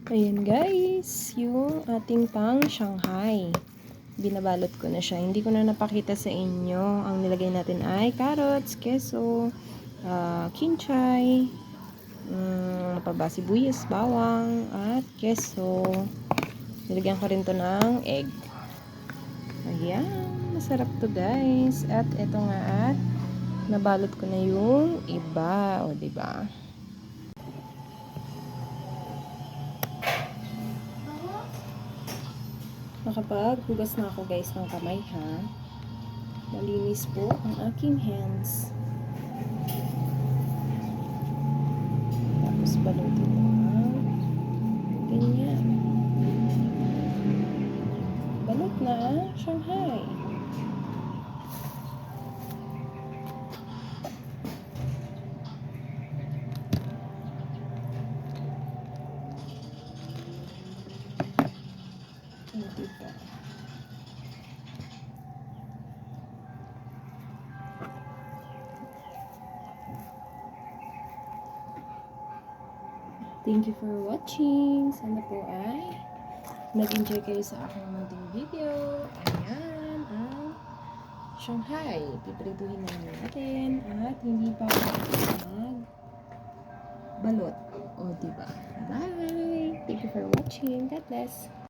Ayan guys, yung ating pang Shanghai. Binabalot ko na siya. Hindi ko na napakita sa inyo. Ang nilagay natin ay carrots, keso, kinchay, sibuyas, bawang, at keso. Nilagyan ko rin to ng egg. Ayan, masarap to guys. At eto nga at nabalot ko na yung iba. O, diba? Nakapaghugas na ako guys ng kamay ha. Malinis po ang aking hands. Tapos balutin na. Ganyan. Balot na ang Shanghai. Diba? Thank you for watching. Sana po ay nag-enjoy kayo sa aking munting video. Ayan ang Shanghai. Piprituhin na natin at hindi pa mag-balot. O, diba? Bye! Thank you for watching. God bless!